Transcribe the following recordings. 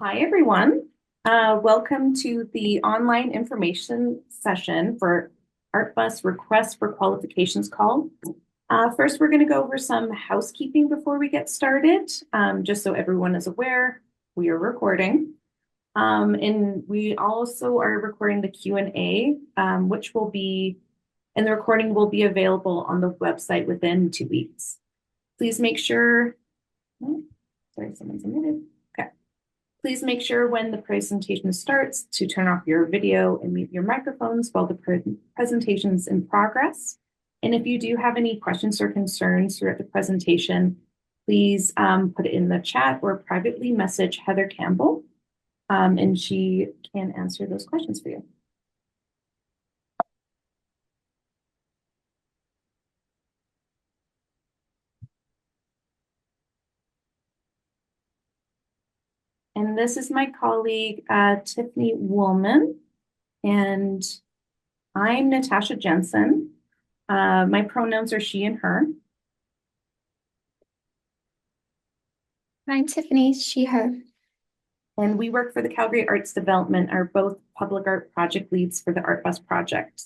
Hi, everyone. Welcome to the online information session for ArtBus Request for Qualifications call. First, we're going to go over some housekeeping before we get started, just so everyone is aware we are recording. And we also are recording the Q&A, which will be, and the recording will be available on the website within 2 weeks. Please make sure, oh, sorry, someone's muted. Okay. Please make sure when the presentation starts to turn off your video and mute your microphones while the presentation is in progress. And if you do have any questions or concerns throughout the presentation, please put it in the chat or privately message Heather Campbell, and she can answer those questions for you. And this is my colleague, Tiffany Woolman, and I'm Natasha Jensen. My pronouns are she and her. I'm Tiffany, she, her. And we work for the Calgary Arts Development, are both public art project leads for the ArtBus project.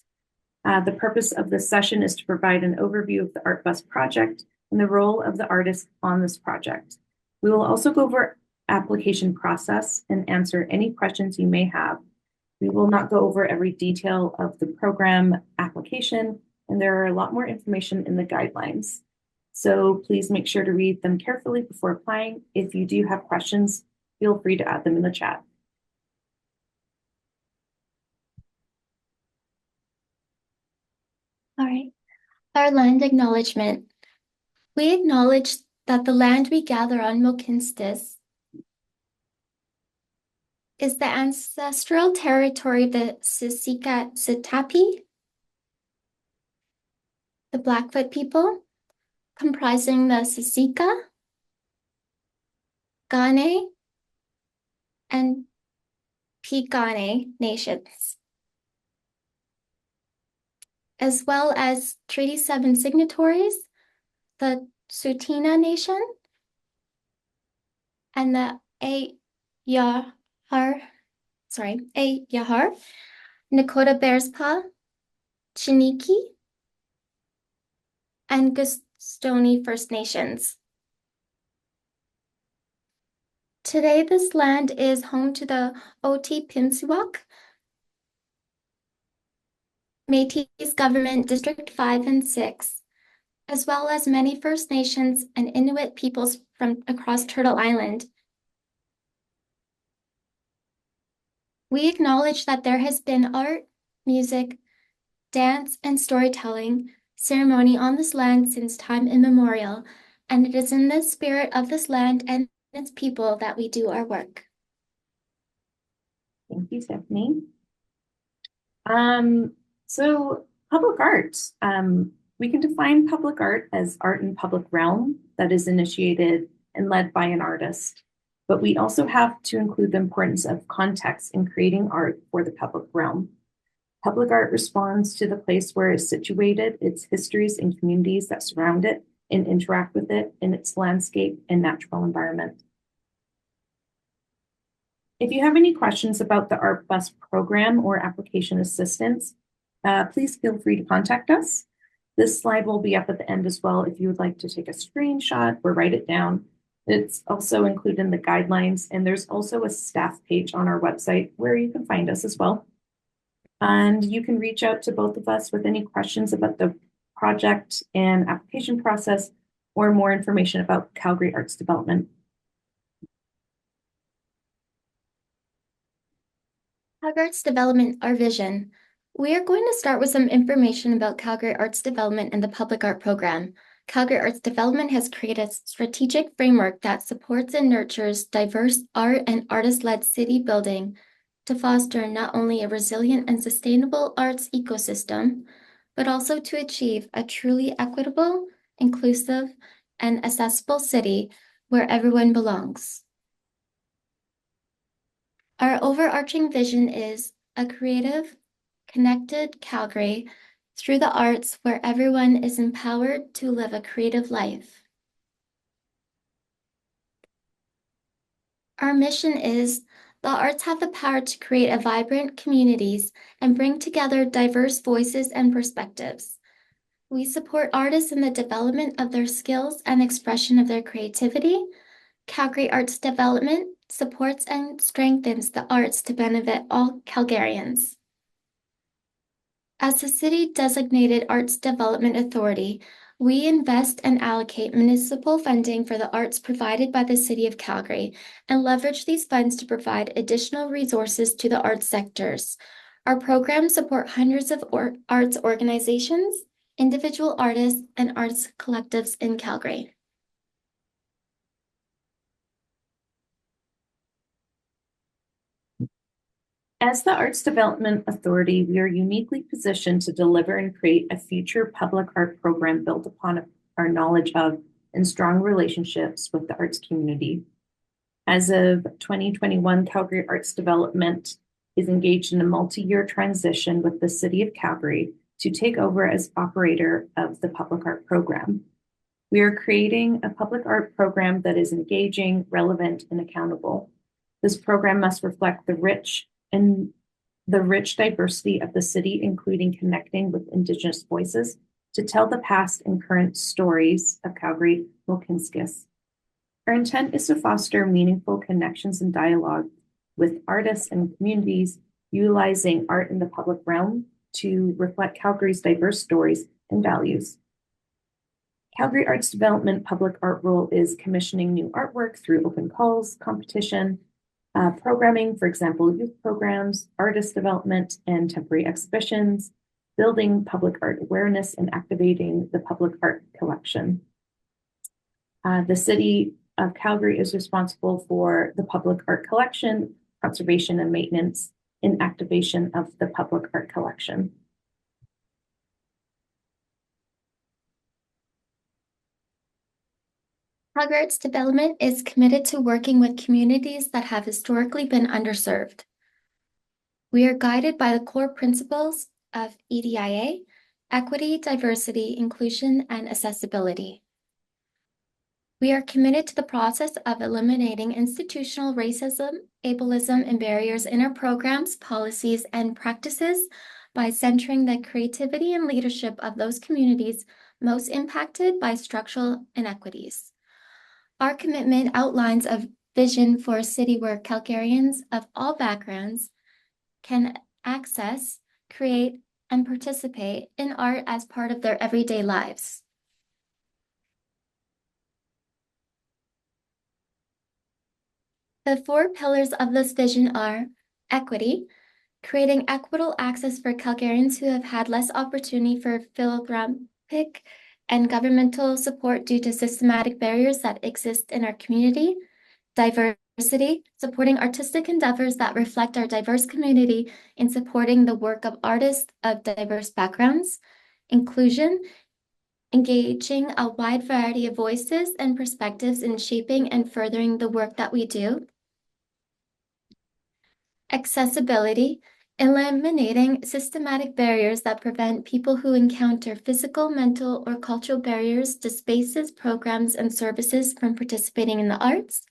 The purpose of this session is to provide an overview of the ArtBus project and the role of the artist on this project. We will also go over application process and answer any questions you may have. We will not go over every detail of the program application, and there are a lot more information in the guidelines. So please make sure to read them carefully before applying. If you do have questions, feel free to add them in the chat. All right. Our land acknowledgement. We acknowledge that the land we gather on Mohkinstsis is the ancestral territory of the Siksika Sitapi, the Blackfoot people, comprising the Siksika, Kainai, and Piikani nations, as well as Treaty 7 signatories, the Tsuut'ina Nation, and the Ayahar, Nakota Bearspaw, Chiniki, and Goodstoney First Nations. Today, this land is home to the Otipimisiwak, Métis Government District 5 and 6, as well as many First Nations and Inuit peoples from across Turtle Island. We acknowledge that there has been art, music, dance, and storytelling ceremony on this land since time immemorial, and it is in the spirit of this land and its people that we do our work. Thank you, Stephanie. So public art. We can define public art as art in public realm that is initiated and led by an artist. But we also have to include the importance of context in creating art for the public realm. Public art responds to the place where it's situated, its histories and communities that surround it and interact with it in its landscape and natural environment. If you have any questions about the ArtBus program or application assistance, please feel free to contact us. This slide will be up at the end as well if you would like to take a screenshot or write it down. It's also included in the guidelines, and there's also a staff page on our website where you can find us as well. And you can reach out to both of us with any questions about the project and application process or more information about Calgary Arts Development. Calgary Arts Development, our vision. We are going to start with some information about Calgary Arts Development and the Public Art Program. Calgary Arts Development has created a strategic framework that supports and nurtures diverse art and artist-led city building to foster not only a resilient and sustainable arts ecosystem, but also to achieve a truly equitable, inclusive, and accessible city where everyone belongs. Our overarching vision is a creative, connected Calgary through the arts where everyone is empowered to live a creative life. Our mission is the arts have the power to create a vibrant communities and bring together diverse voices and perspectives. We support artists in the development of their skills and expression of their creativity. Calgary Arts Development supports and strengthens the arts to benefit all Calgarians. As the city designated Arts Development Authority, we invest and allocate municipal funding for the arts provided by the City of Calgary and leverage these funds to provide additional resources to the arts sectors. Our programs support hundreds of arts organizations, individual artists, and arts collectives in Calgary. As the Arts Development Authority, we are uniquely positioned to deliver and create a future public art program built upon our knowledge of and strong relationships with the arts community. As of 2021, Calgary Arts Development is engaged in a multi-year transition with the City of Calgary to take over as operator of the public art program. We are creating a public art program that is engaging, relevant, and accountable. This program must reflect the rich diversity of the city, including connecting with Indigenous voices to tell the past and current stories of Calgary Mohkinskis. Our intent is to foster meaningful connections and dialogue with artists and communities, utilizing art in the public realm to reflect Calgary's diverse stories and values. Calgary Arts Development public art role is commissioning new artwork through open calls, competition, programming, for example, youth programs, artist development, and temporary exhibitions, building public art awareness, and activating the public art collection. The City of Calgary is responsible for the public art collection, conservation and maintenance, and activation of the public art collection. Calgary Arts Development is committed to working with communities that have historically been underserved. We are guided by the core principles of EDIA, equity, diversity, inclusion, and accessibility. We are committed to the process of eliminating institutional racism, ableism, and barriers in our programs, policies, and practices by centering the creativity and leadership of those communities most impacted by structural inequities. Our commitment outlines a vision for a city where Calgarians of all backgrounds can access, create, and participate in art as part of their everyday lives. The 4 pillars of this vision are equity, creating equitable access for Calgarians who have had less opportunity for philanthropic and governmental support due to systematic barriers that exist in our community. Diversity, supporting artistic endeavors that reflect our diverse community in supporting the work of artists of diverse backgrounds. Inclusion, engaging a wide variety of voices and perspectives in shaping and furthering the work that we do. Accessibility, eliminating systematic barriers that prevent people who encounter physical, mental, or cultural barriers to spaces, programs, and services from participating in the arts.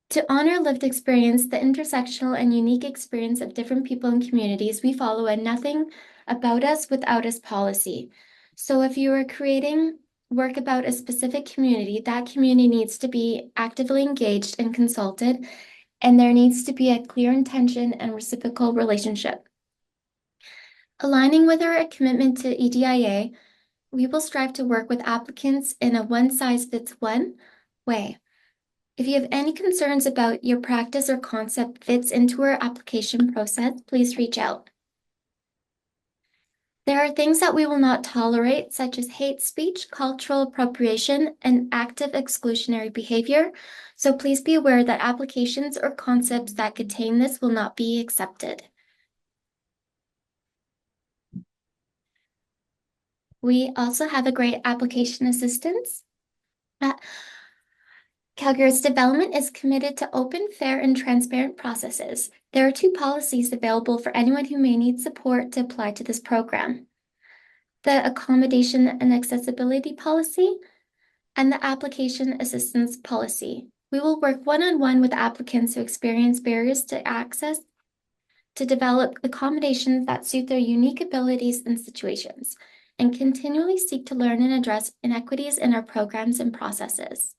To honor lived experience, the intersectional and unique experience of different people and communities, we follow a nothing about us without us policy. So if you are creating work about a specific community, that community needs to be actively engaged and consulted, and there needs to be a clear intention and reciprocal relationship. Aligning with our commitment to EDIA, we will strive to work with applicants in a one-size-fits-one way. If you have any concerns about your practice or concept fits into our application process, please reach out. There are things that we will not tolerate, such as hate speech, cultural appropriation, and active exclusionary behavior. So please be aware that applications or concepts that contain this will not be accepted. We also have a great application assistance. Calgary Arts Development is committed to open, fair, and transparent processes. There are 2 policies available for anyone who may need support to apply to this program: the Accommodation and Accessibility Policy and the Application Assistance Policy. We will work one-on-one with applicants who experience barriers to access to develop accommodations that suit their unique abilities and situations, and continually seek to learn and address inequities in our programs and processes.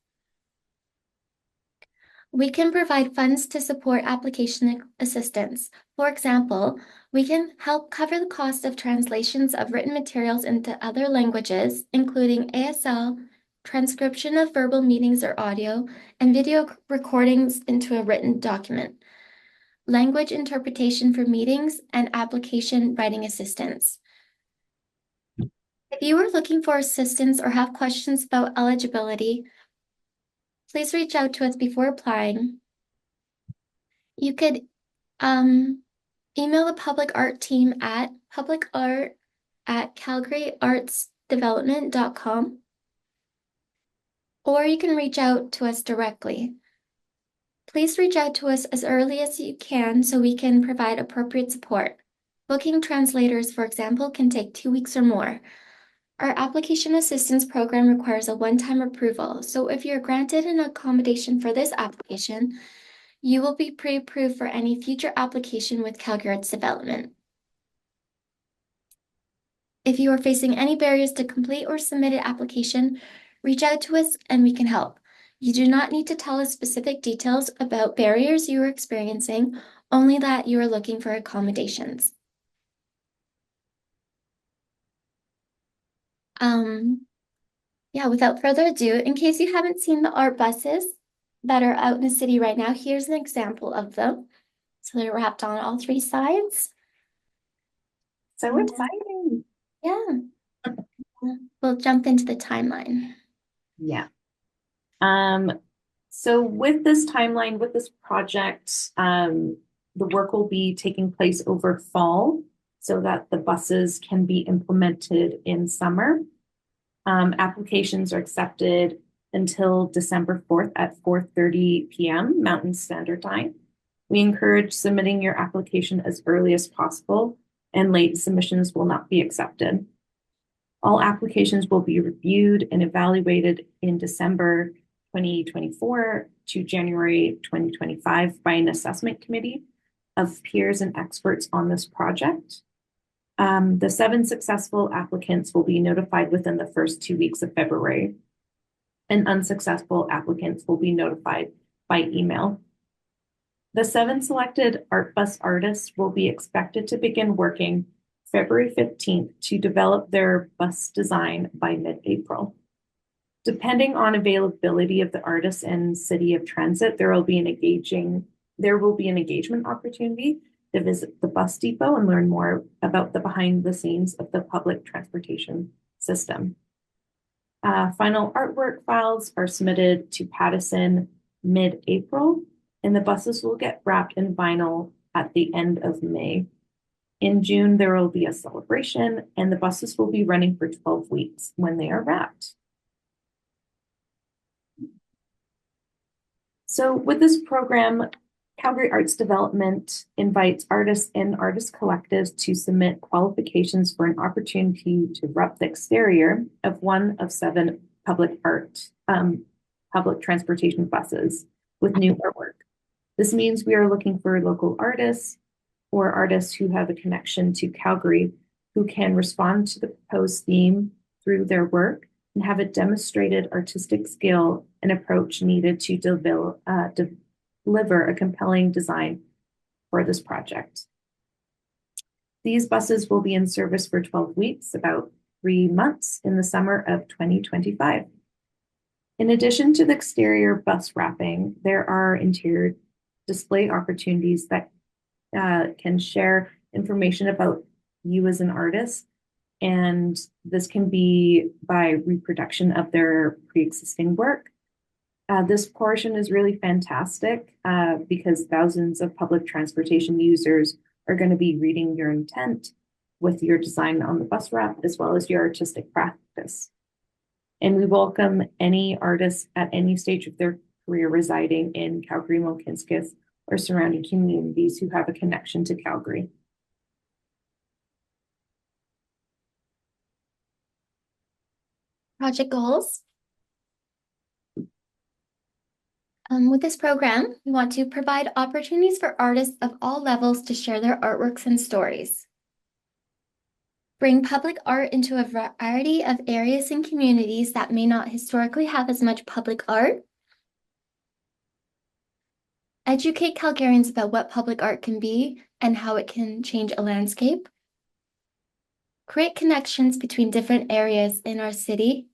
We can provide funds to support application assistance. For example, we can help cover the cost of translations of written materials into other languages, including ASL, transcription of verbal meetings or audio, and video recordings into a written document, language interpretation for meetings, and application writing assistance. If you are looking for assistance or have questions about eligibility, please reach out to us before applying. You could email the public art team at publicart@calgaryartsdevelopment.com, or you can reach out to us directly. Please reach out to us as early as you can so we can provide appropriate support. Booking translators, for example, can take 2 weeks or more. Our application assistance program requires a one-time approval, so if you're granted an accommodation for this application, you will be pre-approved for any future application with Calgary Arts Development. If you are facing any barriers to complete or submit an application, reach out to us and we can help. You do not need to tell us specific details about barriers you are experiencing, only that you are looking for accommodations. Without further ado, in case you haven't seen the art buses that are out in the city right now, here's an example of them. So they're wrapped on all 3 sides. So exciting. Yeah. We'll jump into the timeline. Yeah. So with this timeline, with this project, the work will be taking place over fall so that the buses can be implemented in summer. Applications are accepted until December 4th at 4:30 p.m. Mountain Standard Time. We encourage submitting your application as early as possible, and late submissions will not be accepted. All applications will be reviewed and evaluated in December 2024 to January 2025 by an assessment committee of peers and experts on this project. The 7 successful applicants will be notified within the first 2 weeks of February, and unsuccessful applicants will be notified by email. The 7 selected Art Bus artists will be expected to begin working February 15th to develop their bus design by mid-April. Depending on availability of the artists and City of Transit, there will be an engagement opportunity to visit the bus depot and learn more about the behind the scenes of the public transportation system. Final artwork files are submitted to Pattison mid-April, and the buses will get wrapped in vinyl at the end of May. In June, there will be a celebration, and the buses will be running for 12 weeks when they are wrapped. So with this program, Calgary Arts Development invites artists and artist collectives to submit qualifications for an opportunity to rep the exterior of one of 7 public transportation buses with new artwork. This means we are looking for local artists or artists who have a connection to Calgary who can respond to the proposed theme through their work and have a demonstrated artistic skill and approach needed to deliver a compelling design for this project. These buses will be in service for 12 weeks, about 3 months in the summer of 2025. In addition to the exterior bus wrapping, there are interior display opportunities that can share information about you as an artist. And this can be by reproduction of their pre-existing work. This portion is really fantastic because thousands of public transportation users are going to be reading your intent with your design on the bus wrap, as well as your artistic practice. And we welcome any artists at any stage of their career residing in Calgary, Mohkinstsis, or surrounding communities who have a connection to Calgary. Project goals. With this program, we want to provide opportunities for artists of all levels to share their artworks and stories. Bring public art into a variety of areas and communities that may not historically have as much public art. Educate Calgarians about what public art can be and how it can change a landscape. Create connections between different areas in our city.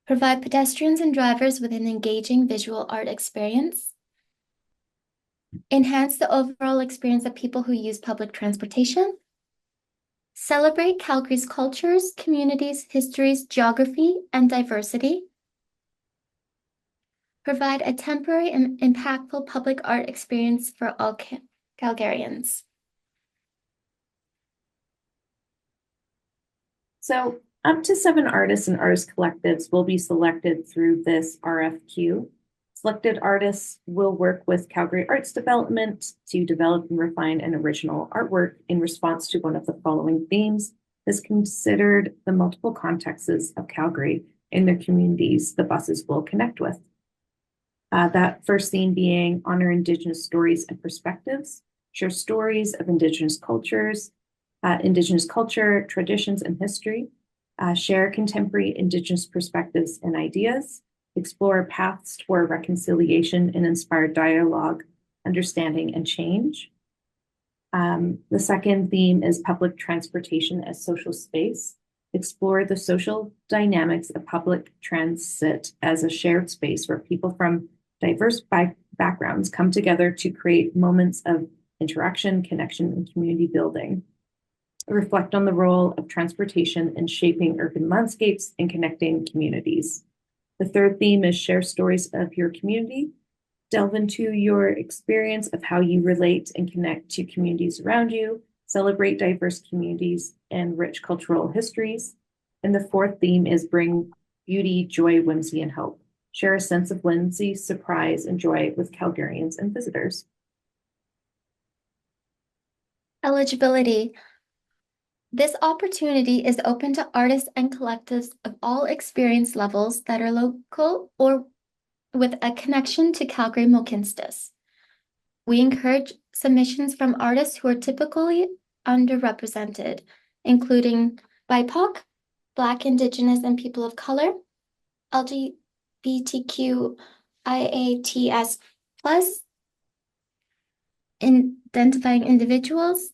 Provide pedestrians and drivers with an engaging visual art experience. Enhance the overall experience of people who use public transportation. Celebrate Calgary's cultures, communities, histories, geography, and diversity. Provide a temporary and impactful public art experience for all Calgarians. So up to 7 artists and artist collectives will be selected through this RFQ. Selected artists will work with Calgary Arts Development to develop and refine an original artwork in response to one of the following themes as considered the multiple contexts of Calgary in the communities the buses will connect with. That first theme being honor Indigenous stories and perspectives, share stories of Indigenous cultures, Indigenous culture, traditions, and history, share contemporary Indigenous perspectives and ideas, explore paths toward reconciliation and inspire dialogue, understanding, and change. The second theme is public transportation as social space. Explore the social dynamics of public transit as a shared space where people from diverse backgrounds come together to create moments of interaction, connection, and community building. Reflect on the role of transportation in shaping urban landscapes and connecting communities. The third theme is share stories of your community. Delve into your experience of how you relate and connect to communities around you. Celebrate diverse communities and rich cultural histories. And the fourth theme is bring beauty, joy, whimsy, and hope. Share a sense of whimsy, surprise, and joy with Calgarians and visitors. Eligibility. This opportunity is open to artists and collectives of all experience levels that are local or with a connection to Calgary Mohkinstsis. We encourage submissions from artists who are typically underrepresented, including BIPOC, Black, Indigenous, and people of color, LGBTQIATS+, identifying individuals,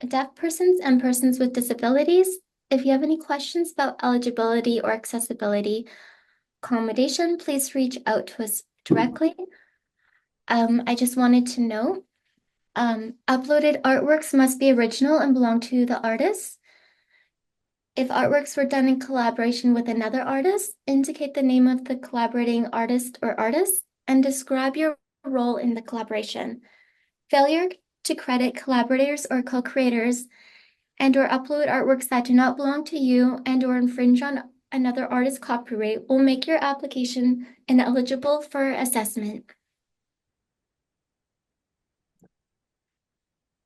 deaf persons, and persons with disabilities. If you have any questions about eligibility or accessibility accommodation, please reach out to us directly. I just wanted to know, uploaded artworks must be original and belong to the artist. If artworks were done in collaboration with another artist, indicate the name of the collaborating artist or artists and describe your role in the collaboration. Failure to credit collaborators or co-creators and or upload artworks that do not belong to you and or infringe on another artist's copyright will make your application ineligible for assessment.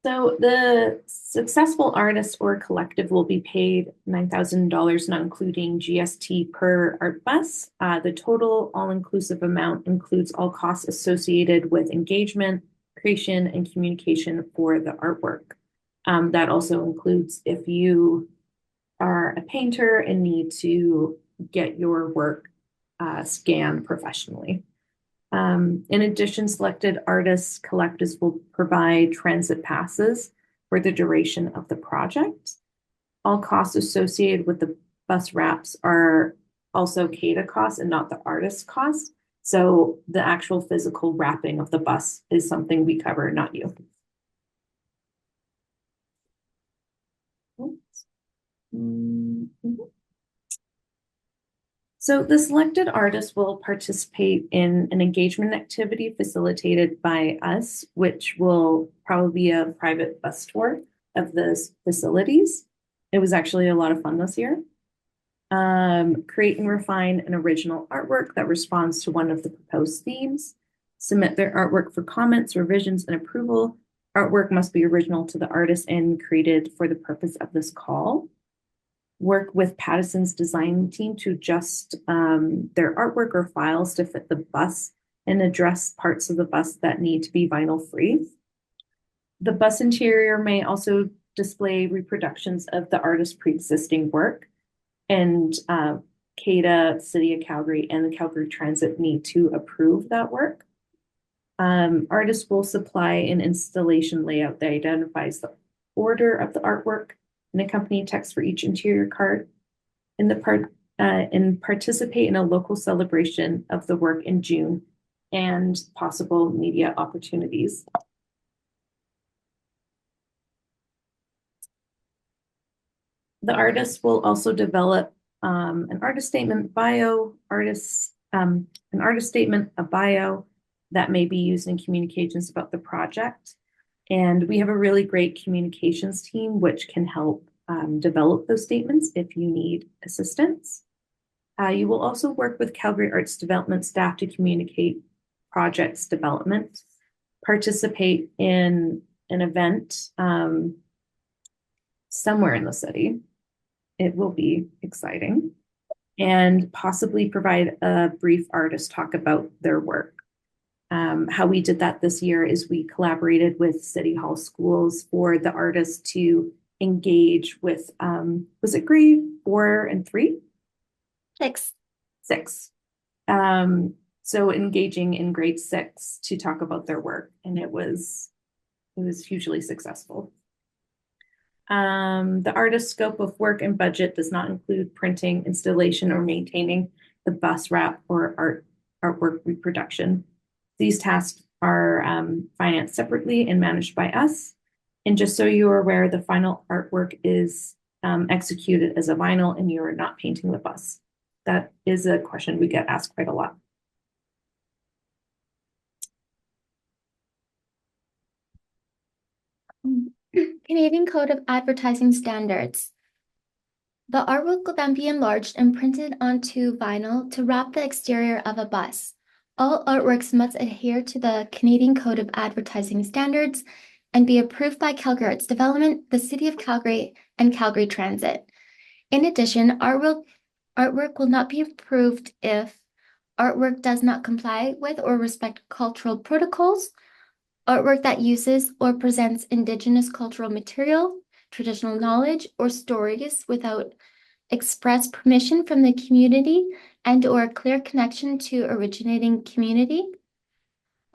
So the successful artist or collective will be paid $9,000, not including GST per art bus. The total all-inclusive amount includes all costs associated with engagement, creation, and communication for the artwork. That also includes if you are a painter and need to get your work scanned professionally. In addition, selected artists collectives will provide transit passes for the duration of the project. All costs associated with the bus wraps are also CADA costs and not the artist's costs. So the actual physical wrapping of the bus is something we cover, not you. So the selected artist will participate in an engagement activity facilitated by us, which will probably be a private bus tour of the facilities. It was actually a lot of fun this year. Create and refine an original artwork that responds to one of the proposed themes. Submit their artwork for comments, revisions, and approval. Artwork must be original to the artist and created for the purpose of this call. work with Patterson's design team to adjust their artwork or files to fit the bus and address parts of the bus that need to be vinyl free. The bus interior may also display reproductions of the artist's pre-existing work, and CADA, City of Calgary, and the Calgary Transit need to approve that work. Artists will supply an installation layout that identifies the order of the artwork and accompanying text for each interior card and participate in a local celebration of the work in June and possible media opportunities. The artist will also develop an artist statement, an artist statement, a bio that may be used in communications about the project. And we have a really great communications team which can help develop those statements if you need assistance. You will also work with Calgary Arts Development staff to communicate projects development, participate in an event somewhere in the city. It will be exciting, and possibly provide a brief artist talk about their work. How we did that this year is we collaborated with City Hall Schools for the artists to engage with, was it grade 4 and 3? 6. 6. So engaging in grade 6 to talk about their work, and it was hugely successful. The artist's scope of work and budget does not include printing, installation, or maintaining the bus wrap or artwork reproduction. These tasks are financed separately and managed by us. And just so you are aware, the final artwork is executed as a vinyl and you are not painting the bus. That is a question we get asked quite a lot. Canadian Code of Advertising Standards. The artwork will then be enlarged and printed onto vinyl to wrap the exterior of a bus. All artworks must adhere to the Canadian Code of Advertising Standards and be approved by Calgary Arts Development, the City of Calgary, and Calgary Transit. In addition, artwork will not be approved if artwork does not comply with or respect cultural protocols, artwork that uses or presents Indigenous cultural material, traditional knowledge, or stories without express permission from the community and/or a clear connection to originating community,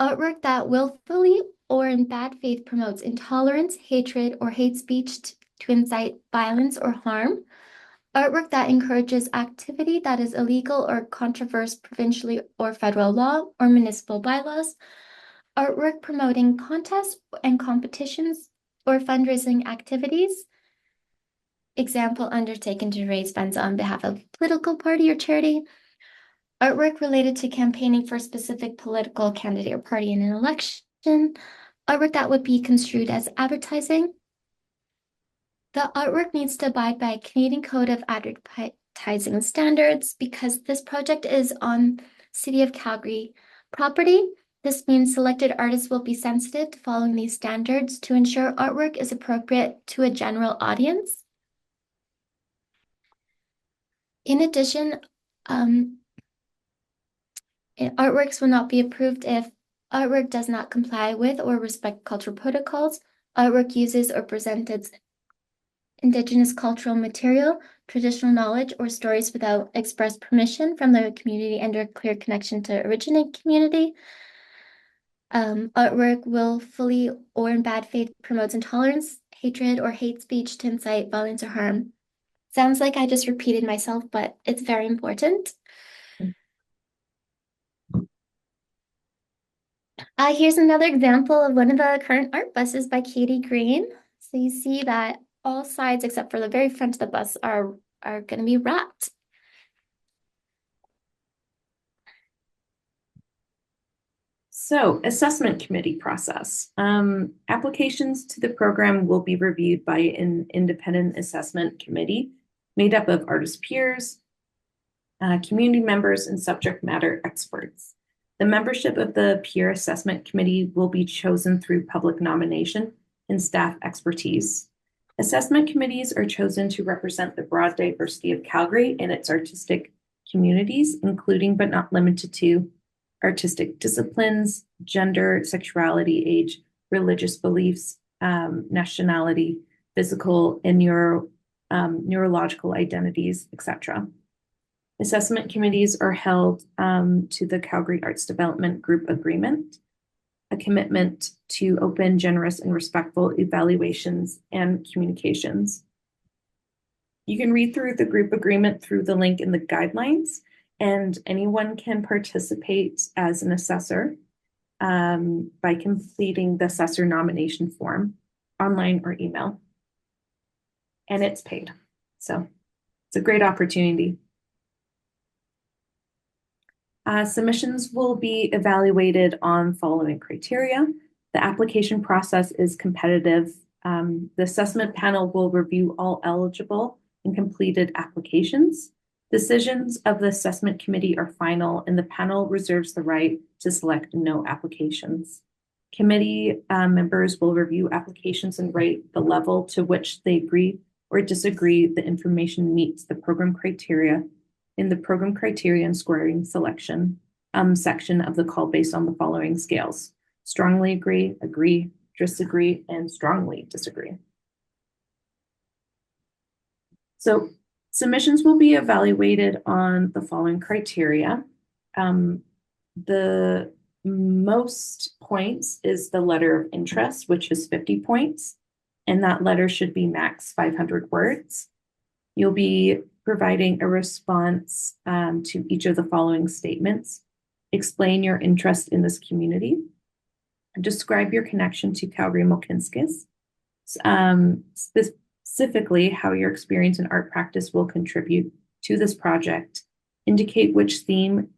artwork that willfully or in bad faith promotes intolerance, hatred, or hate speech to incite violence or harm, artwork that encourages activity that is illegal or contravenes provincially or federal law or municipal bylaws, artwork promoting contests and competitions or fundraising activities, example, undertaken to raise funds on behalf of a political party or charity, artwork related to campaigning for a specific political candidate or party in an election, artwork that would be construed as advertising. The artwork needs to abide by Canadian Code of Advertising Standards because this project is on City of Calgary property. This means selected artists will be sensitive to following these standards to ensure artwork is appropriate to a general audience. In addition, artworks will not be approved if artwork does not comply with or respect cultural protocols, artwork uses or presents Indigenous cultural material, traditional knowledge, or stories without express permission from the community and or clear connection to originating community. Artwork willfully or in bad faith promotes intolerance, hatred, or hate speech to incite violence or harm. Sounds like I just repeated myself, but it's very important. Here's another example of one of the current art buses by Katie Green. So you see that all sides except for the very front of the bus are going to be wrapped. So, assessment committee process. Applications to the program will be reviewed by an independent assessment committee made up of artist peers, community members, and subject matter experts. The membership of the peer assessment committee will be chosen through public nomination and staff expertise. Assessment committees are chosen to represent the broad diversity of Calgary and its artistic communities, including but not limited to artistic disciplines, gender, sexuality, age, religious beliefs, nationality, physical and neurological identities, etc. Assessment committees are held to the Calgary Arts Development Group Agreement, a commitment to open, generous, and respectful evaluations and communications. You can read through the group agreement through the link in the guidelines, and anyone can participate as an assessor by completing the assessor nomination form online or email. And it's paid. So it's a great opportunity. Submissions will be evaluated on following criteria. The application process is competitive. The assessment panel will review all eligible and completed applications. Decisions of the assessment committee are final, and the panel reserves the right to select no applications. Committee members will review applications and rate the level to which they agree or disagree the information meets the program criteria in the program criteria and scoring selection section of the call based on the following scales: strongly agree, agree, disagree, and strongly disagree. So submissions will be evaluated on the following criteria. The most points is the letter of interest, which is 50 points, and that letter should be max 500 words. You'll be providing a response to each of the following statements. Explain your interest in this community. Describe your connection to Calgary Mohkinstsis. Specifically, how your experience in art practice will contribute to this project. Indicate which theme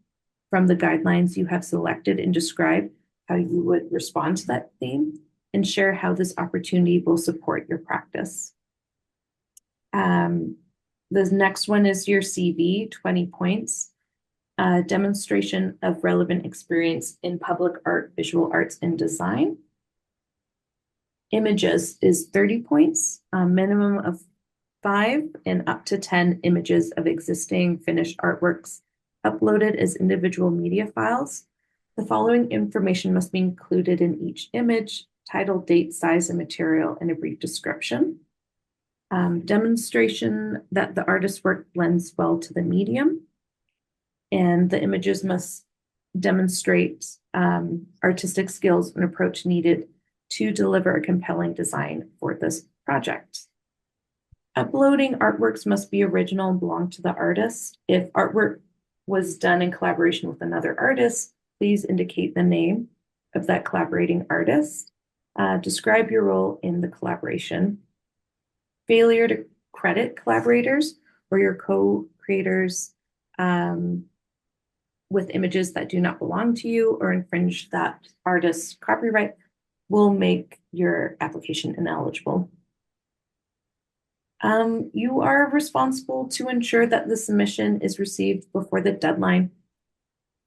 from the guidelines you have selected and describe how you would respond to that theme, and share how this opportunity will support your practice. The next one is your CV, 20 points. Demonstration of relevant experience in public art, visual arts, and design. Images is 30 points, a minimum of 5 and up to 10 images of existing finished artworks uploaded as individual media files. The following information must be included in each image: title, date, size, and material, and a brief description. Demonstration that the artist's work blends well to the medium, and the images must demonstrate artistic skills and approach needed to deliver a compelling design for this project. Uploading artworks must be original and belong to the artist. If artwork was done in collaboration with another artist, please indicate the name of that collaborating artist. Describe your role in the collaboration. Failure to credit collaborators or your co-creators with images that do not belong to you or infringe that artist's copyright will make your application ineligible. You are responsible to ensure that the submission is received before the deadline.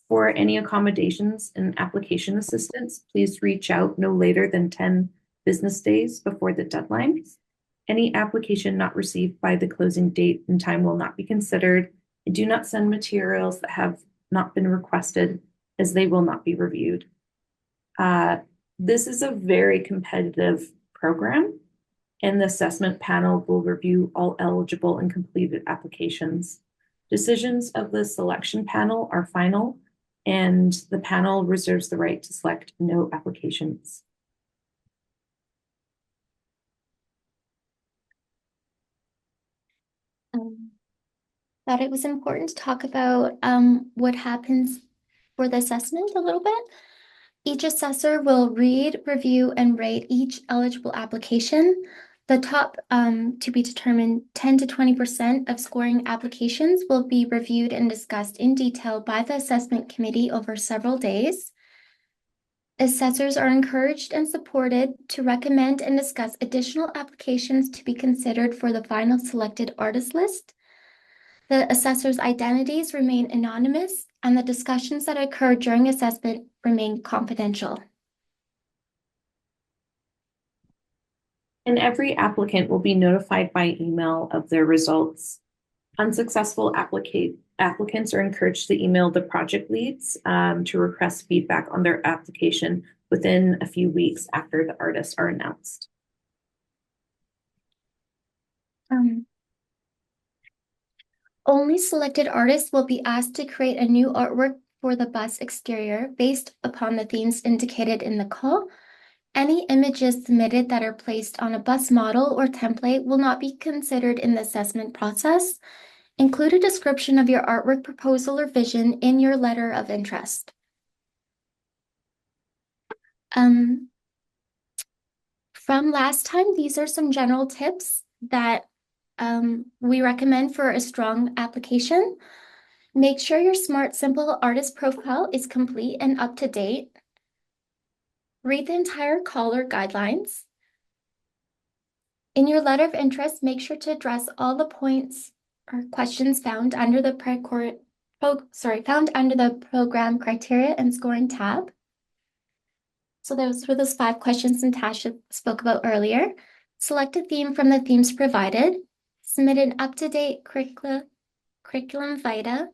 For any accommodations and application assistance, please reach out no later than 10 business days before the deadline. Any application not received by the closing date and time will not be considered, and do not send materials that have not been requested, as they will not be reviewed. This is a very competitive program, and the assessment panel will review all eligible and completed applications. Decisions of the selection panel are final, and the panel reserves the right to select no applications. Thought it was important to talk about what happens for the assessment a little bit. Each assessor will read, review, and rate each eligible application. The top to be determined 10 to 20% of scoring applications will be reviewed and discussed in detail by the assessment committee over several days. Assessors are encouraged and supported to recommend and discuss additional applications to be considered for the final selected artist list. The assessors' identities remain anonymous, and the discussions that occur during assessment remain confidential. And every applicant will be notified by email of their results. Unsuccessful applicants are encouraged to email the project leads to request feedback on their application within a few weeks after the artists are announced. Only selected artists will be asked to create a new artwork for the bus exterior based upon the themes indicated in the call. Any images submitted that are placed on a bus model or template will not be considered in the assessment process. Include a description of your artwork proposal or vision in your letter of interest. From last time, these are some general tips that we recommend for a strong application. Make sure your Smart Simple artist profile is complete and up to date. Read the entire call or guidelines. In your letter of interest, make sure to address all the points or questions found under the program criteria and scoring tab. So those were those 5 questions Natasha spoke about earlier. Select a theme from the themes provided. Submit an up-to-date curriculum vitae.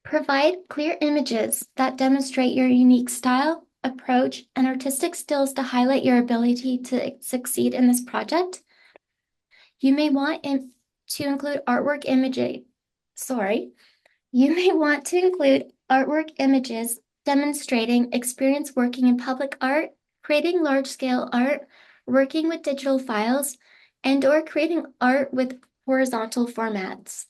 Provide clear images that demonstrate your unique style, approach, and artistic skills to highlight your ability to succeed in this project. You may want to include artwork images. You may want to include artwork images demonstrating experience working in public art, creating large-scale art, working with digital files, and/or creating art with horizontal formats.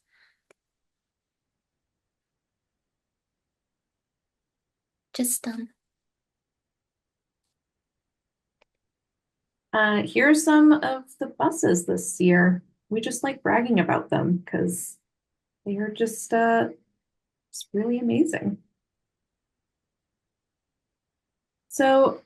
Here's some of the buses this year. We just like bragging about them because they are just it's really amazing. So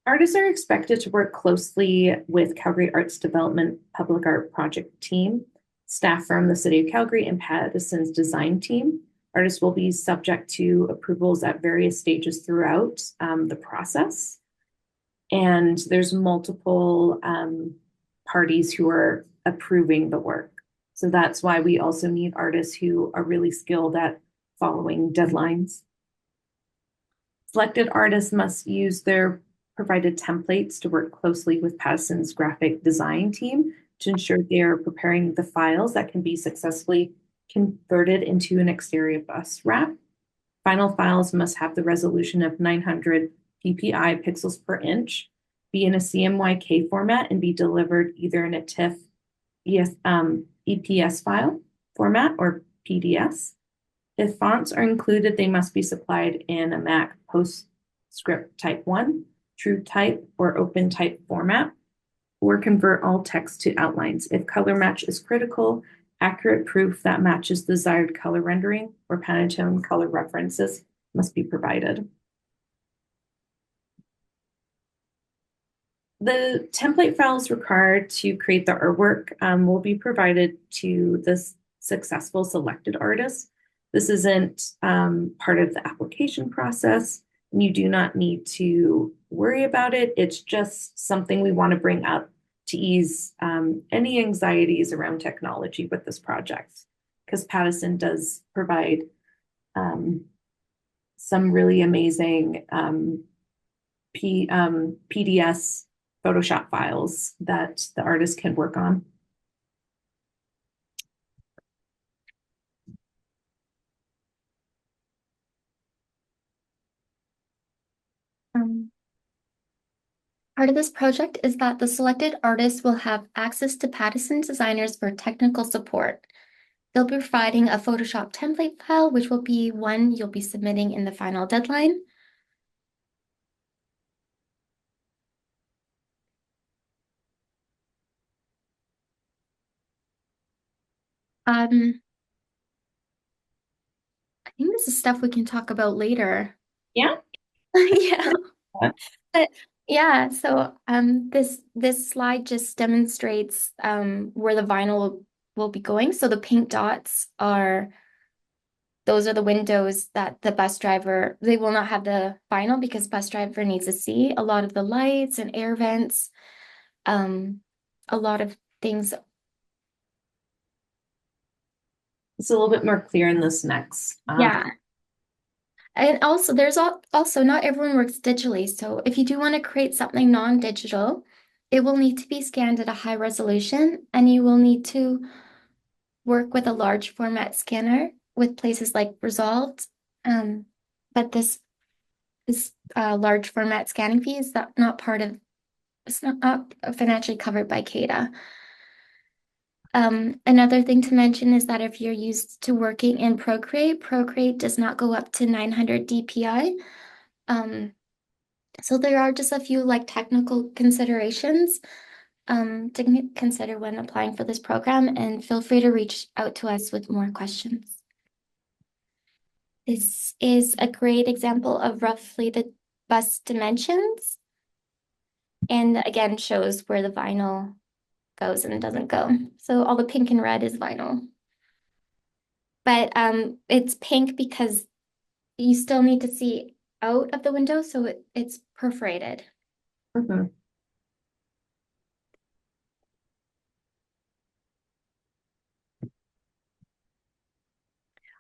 artists are expected to work closely with Calgary Arts Development Public Art Project team, staff from the City of Calgary and Patison's design team. Artists will be subject to approvals at various stages throughout the process. And there's multiple parties who are approving the work. So that's why we also need artists who are really skilled at following deadlines. Selected artists must use their provided templates to work closely with Patison's graphic design team to ensure they are preparing the files that can be successfully converted into an exterior bus wrap. Final files must have the resolution of 900 ppi pixels per inch, be in a CMYK format, and be delivered either in a TIFF EPS file format or PDS. If fonts are included, they must be supplied in a Mac PostScript Type 1, TrueType, or OpenType format, or convert all text to outlines. If color match is critical, accurate proof that matches desired color rendering or Pantone color references must be provided. The template files required to create the artwork will be provided to the successful selected artist. This isn't part of the application process, and you do not need to worry about it. It's just something we want to bring up to ease any anxieties around technology with this project, because Patison does provide some really amazing PDS Photoshop files that the artist can work on. Part of this project is that the selected artists will have access to Patison designers for technical support. They'll be providing a Photoshop template file, which will be one you'll be submitting in the final deadline. I think this is stuff we can talk about later. Yeah. Yeah. But yeah, so this slide just demonstrates where the vinyl will be going. So the pink dots those are the windows that the bus driver, they will not have the vinyl because bus driver needs to see a lot of the lights and air vents. a lot of things. It's a little bit more clear in this next. Yeah. And also, also not everyone works digitally. So if you do want to create something non-digital, it will need to be scanned at a high resolution, and you will need to work with a large format scanner with places like Resolved. But this large format scanning fee is not part of, it's not financially covered by CADA. Another thing to mention is that if you're used to working in Procreate does not go up to 900 DPI. So there are just a few like technical considerations to consider when applying for this program, and feel free to reach out to us with more questions. This is a great example of roughly the bust dimensions, and again shows where the vinyl goes and doesn't go. So all the pink and red is vinyl. But it's pink because you still need to see out of the window, so it's perforated. Mhm.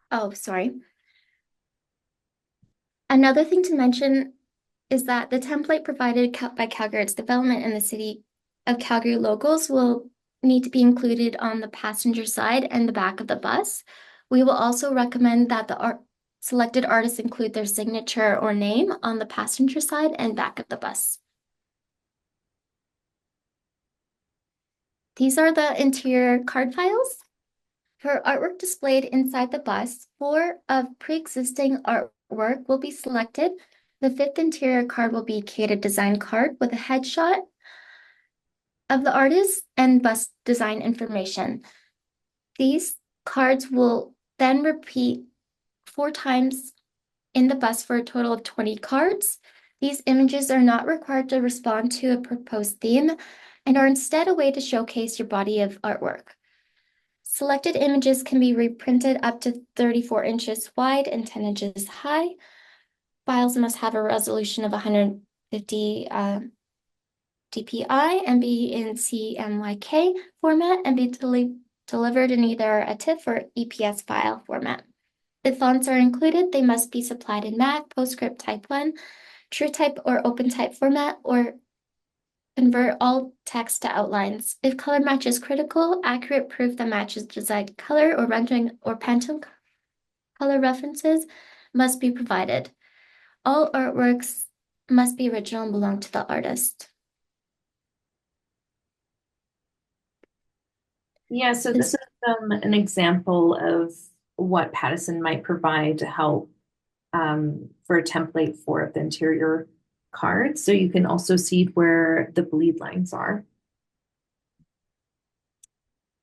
Oh, sorry. Another thing to mention is that the template provided by Calgary Arts Development and the City of Calgary logos will need to be included on the passenger side and the back of the bus. We will also recommend that the selected artists include their signature or name on the passenger side and back of the bus. These are the interior card files. For artwork displayed inside the bus, 4 of pre-existing artwork will be selected. The 5th interior card will be a CADA design card with a headshot of the artist and bus design information. These cards will then repeat 4 times in the bus for a total of 20 cards. These images are not required to respond to a proposed theme and are instead a way to showcase your body of artwork. Selected images can be reprinted up to 34 inches wide and 10 inches high. Files must have a resolution of 150 DPI and be in CMYK format and be delivered in either a TIFF or EPS file format. If fonts are included, they must be supplied in Mac, PostScript Type 1, TrueType or OpenType format, or convert all text to outlines. If color match is critical, accurate proof that matches desired color or rendering or Pantone color references must be provided. All artworks must be original and belong to the artist. Yeah, so this is an example of what Pattison might provide to help for a template for the interior card. So you can also see where the bleed lines are.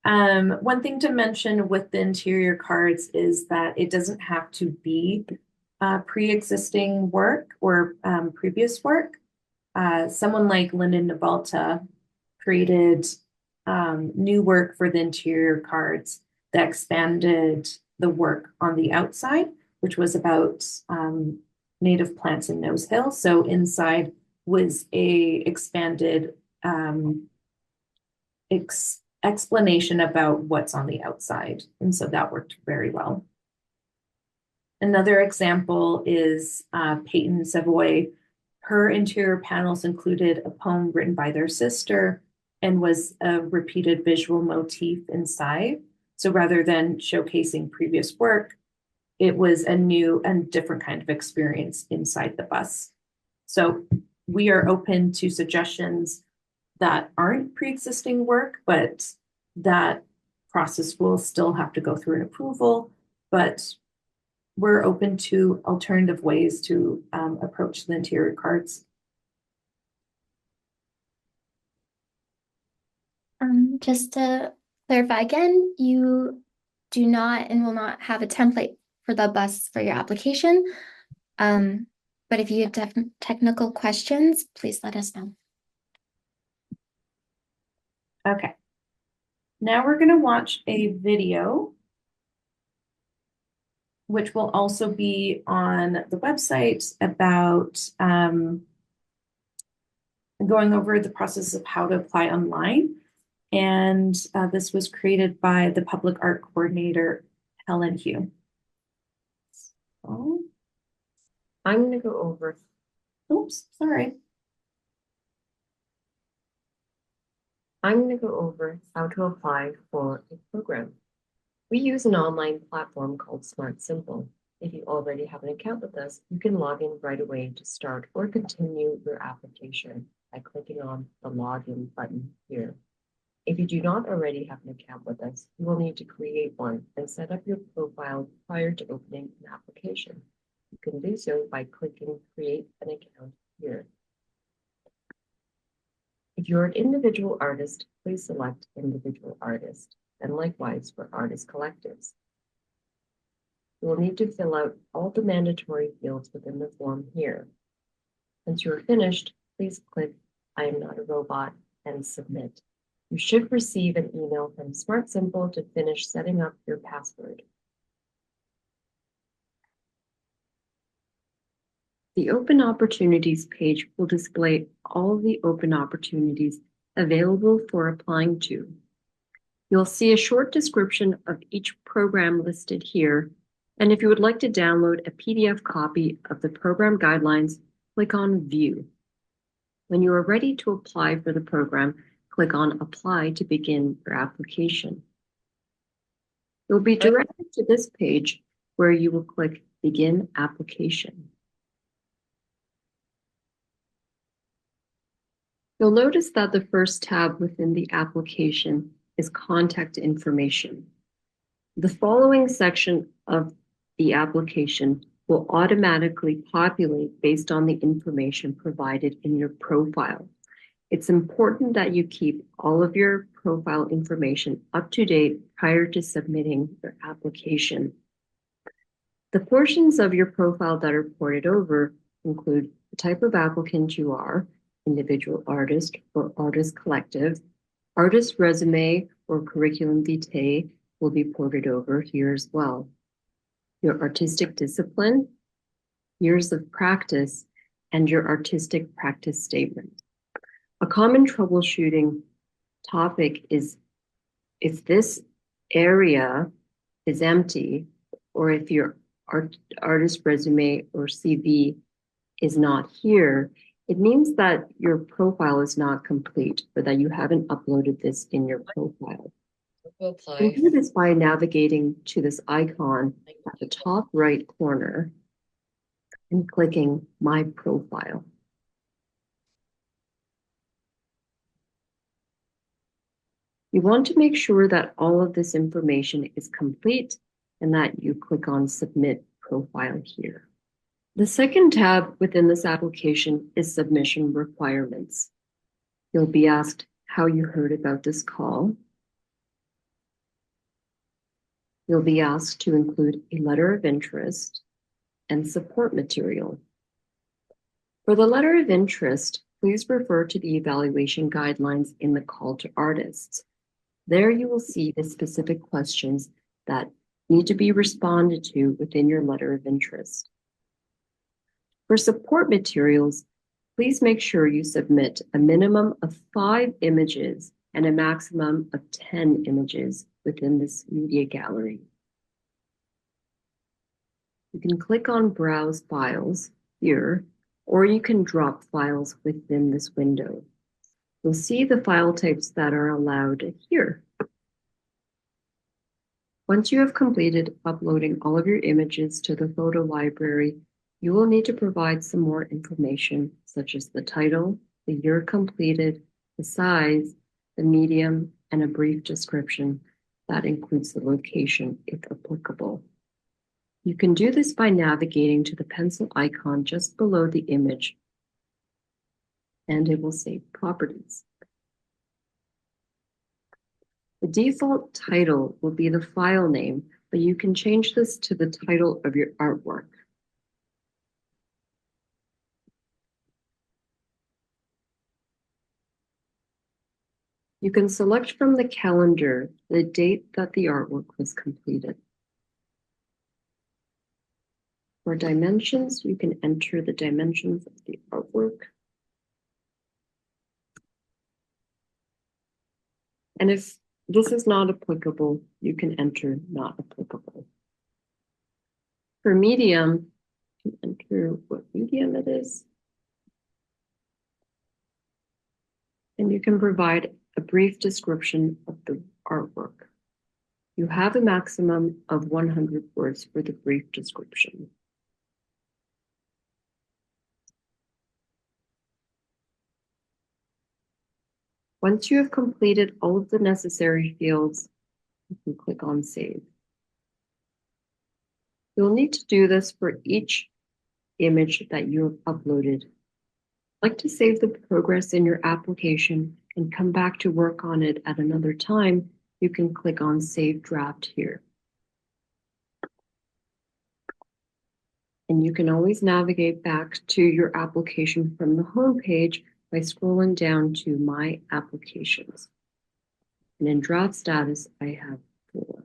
One thing to mention with the interior cards is that it doesn't have to be pre-existing work or previous work. Someone like Lyndon Nabalta created new work for the interior cards that expanded the work on the outside, which was about native plants in Nose Hill. So inside was a expanded explanation about what's on the outside. And so that worked very well. Another example is Peyton Savoy. Her interior panels included a poem written by their sister and was a repeated visual motif inside. So rather than showcasing previous work, it was a new and different kind of experience inside the bus. So we are open to suggestions that aren't pre-existing work, but that process will still have to go through an approval. But we're open to alternative ways to approach the interior cards. Just to clarify again, you do not and will not have a template for the bus for your application. But if you have technical questions, please let us know. Okay. Now we're going to watch a video, which will also be on the website about going over the process of how to apply online. And this was created by the public art coordinator, Helen Hugh. So, I'm going to go over. oops, sorry. I'm going to go over how to apply for a program. We use an online platform called Smart Simple. If you already have an account with us, you can log in right away to start or continue your application by clicking on the login button here. If you do not already have an account with us, you will need to create one and set up your profile prior to opening an application. You can do so by clicking Create an Account here. If you're an individual artist, please select Individual Artist, and likewise for artist collectives. You will need to fill out all the mandatory fields within the form here. Once you are finished, please click I am not a robot and submit. You should receive an email from Smart Simple to finish setting up your password. The Open Opportunities page will display all the open opportunities available for applying to. You'll see a short description of each program listed here, and if you would like to download a PDF copy of the program guidelines, click on View. When you are ready to apply for the program, click on Apply to begin your application. You'll be directed to this page where you will click Begin Application. You'll notice that the first tab within the application is Contact Information. The following section of the application will automatically populate based on the information provided in your profile. It's important that you keep all of your profile information up to date prior to submitting your application. The portions of your profile that are ported over include the type of applicant you are, individual artist or artist collective, artist resume or curriculum vitae will be ported over here as well. Your artistic discipline, years of practice, and your artistic practice statement. A common troubleshooting topic is if this area is empty, or if your artist resume or CV is not here, it means that your profile is not complete or that you haven't uploaded this in your profile. You can do this by navigating to this icon at the top right corner and clicking My Profile. You want to make sure that all of this information is complete and that you click on Submit Profile here. The second tab within this application is Submission Requirements. You'll be asked how you heard about this call. You'll be asked to include a letter of interest and support material. For the letter of interest, please refer to the evaluation guidelines in the Call to Artists. There you will see the specific questions that need to be responded to within your letter of interest. For support materials, please make sure you submit a minimum of 5 images and a maximum of 10 images within this media gallery. You can click on Browse Files here, or you can drop files within this window. You'll see the file types that are allowed here. Once you have completed uploading all of your images to the photo library, you will need to provide some more information, such as the title, the year completed, the size, the medium, and a brief description that includes the location, if applicable. You can do this by navigating to the pencil icon just below the image, and it will say Properties. The default title will be the file name, but you can change this to the title of your artwork. You can select from the calendar the date that the artwork was completed. For dimensions, you can enter the dimensions of the artwork. And if this is not applicable, you can enter not applicable. For medium, you can enter what medium it is. And you can provide a brief description of the artwork. You have a maximum of 100 words for the brief description. Once you have completed all of the necessary fields, you can click on Save. You'll need to do this for each image that you have uploaded. Like to save the progress in your application and come back to work on it at another time, you can click on Save Draft here. And you can always navigate back to your application from the home page by scrolling down to My Applications. And in draft status, I have 4.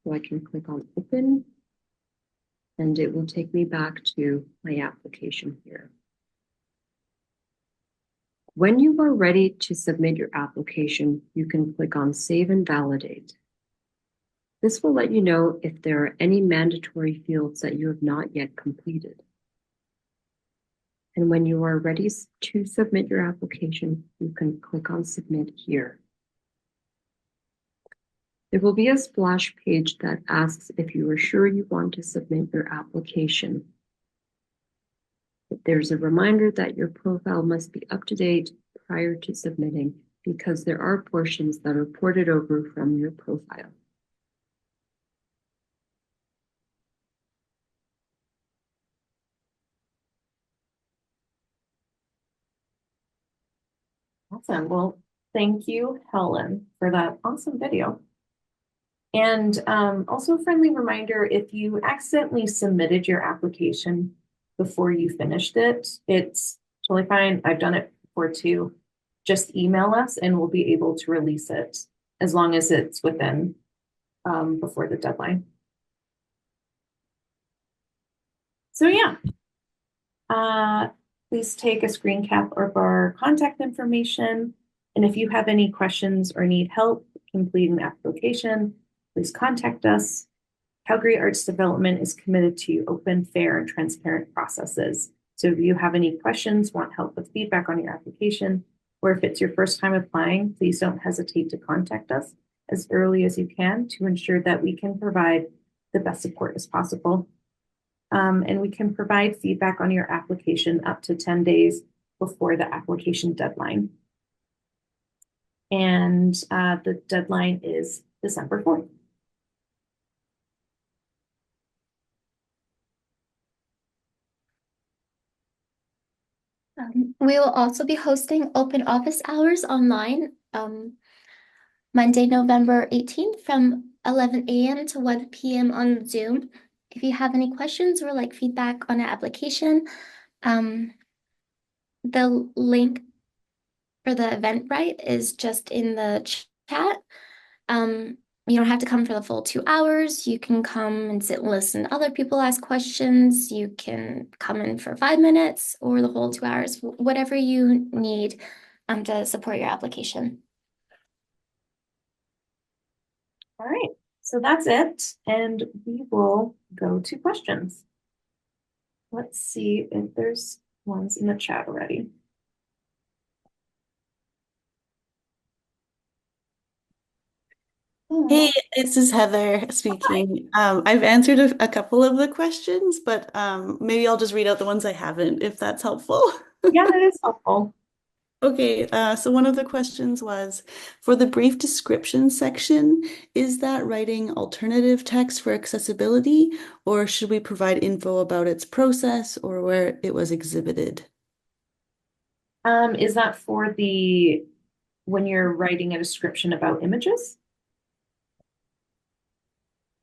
So I can click on Open, and it will take me back to my application here. When you are ready to submit your application, you can click on Save and Validate. This will let you know if there are any mandatory fields that you have not yet completed. And when you are ready to submit your application, you can click on Submit here. There will be a splash page that asks if you are sure you want to submit your application. There's a reminder that your profile must be up to date prior to submitting because there are portions that are ported over from your profile. Awesome. Well, thank you, Helen, for that awesome video. And also a friendly reminder, if you accidentally submitted your application before you finished it, it's totally fine. I've done it before too. Just email us and we'll be able to release it as long as it's within before the deadline. So yeah, please take a screen cap of our contact information. And if you have any questions or need help completing the application, please contact us. Calgary Arts Development is committed to open, fair, and transparent processes. So if you have any questions, want help with feedback on your application, or if it's your first time applying, please don't hesitate to contact us as early as you can to ensure that we can provide the best support as possible. And we can provide feedback on your application up to 10 days before the application deadline. And the deadline is December 4th. We will also be hosting open office hours online Monday, November 18th from 11 a.m. to 1 p.m. on Zoom. If you have any questions or like feedback on an application, the link for the Eventbrite is just in the chat. You don't have to come for the full 2 hours. You can come and sit and listen to other people ask questions. You can come in for 5 minutes or the whole 2 hours, whatever you need to support your application. All right, so that's it. And we will go to questions. Let's see if there's ones in the chat already. Hey, this is Heather speaking. I've answered a couple of the questions, but maybe I'll just read out the ones I haven't, if that's helpful. Yeah, that is helpful. Okay, so one of the questions was, for the brief description section, is that writing alternative text for accessibility, or should we provide info about its process or where it was exhibited? Is that for the when you're writing a description about images?